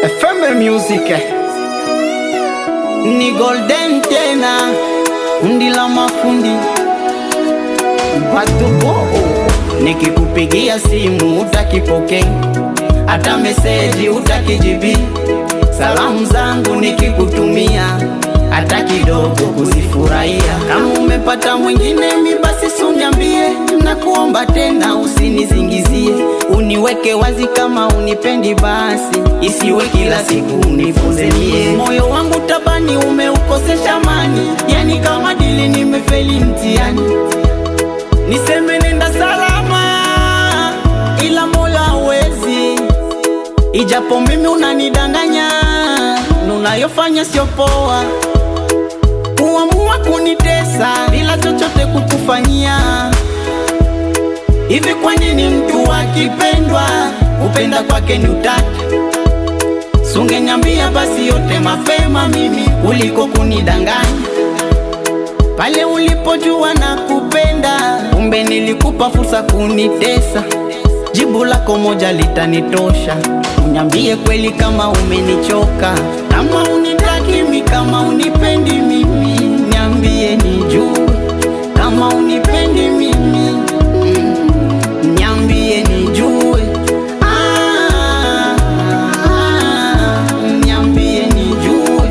FM Music ni golden tena, fundi la mafundi batuko. Nikikupigia simu utakipokea, hata meseji utakijibi. Salamu zangu nikikutumia, hata kidogo kuzifurahia. Kama umepata mwingine mi basi suniambie, nakuomba tena usinizingizie. Uniweke wazi kama unipendi basi, isiwe kila siku unifunzenie. Moyo wangu tabani umeukosesha amani, yani kama dili nimefeli mtihani. Niseme nenda salama, ila Mola hawezi. Ijapo mimi unanidanganya, unayofanya sio poa. Kuamua kunitesa bila chochote kukufanyia. Hivi kwa nini mtu akipendwa upenda kwake ni utaki? Sungeniambia basi yote mapema mimi kuliko kunidanganya. Pale ulipojua na kupenda, kumbe nilikupa fursa kunitesa. Jibu lako moja litanitosha. Uniambie kweli kama umenichoka, kama unitaki mimi, kama unipendi mimi. Niambie nijue kama unipendi mimi. Niambie nijue. Niambie nijue.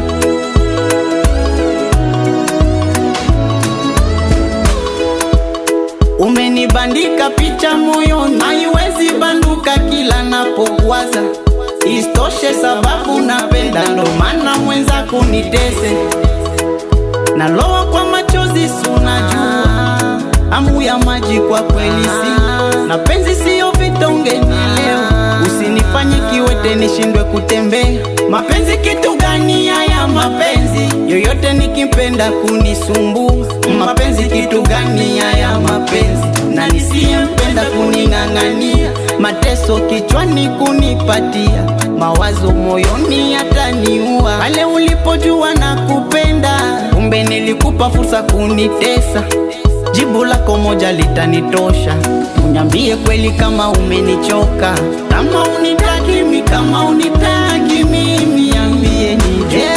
Umenibandika picha moyoni, haiwezi banduka kila napokuwaza. Istoshe sababu napenda, ndo maana mwenzako nitese. Naloa kwa machozi sunajua, amu ya maji kwa kweli si. Na penzi siyo vitonge nielewa, usinifanye kiwete nishindwe kutembea. Mapenzi kitu gani haya mapenzi, yoyote nikipenda kunisumbua. Mapenzi kitu gani haya mapenzi, na nisiyempenda kuning'ang'ania. Mateso kichwani kunipatia, mawazo moyoni yataniua. Pale ulipojua na kupenda, kumbe nilikupa fursa kunitesa. Jibu lako moja litanitosha. Uniambie kweli kama umenichoka, kama unitaki mimi, kama unitaki mimi. Niambie nije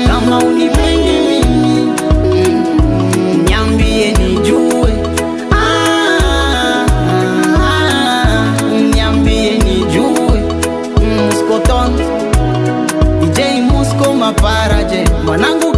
kama unipendi mimi. Niambie nijue. Niambie nijue. Muskoton DJ Musko Maparaje, mwanangu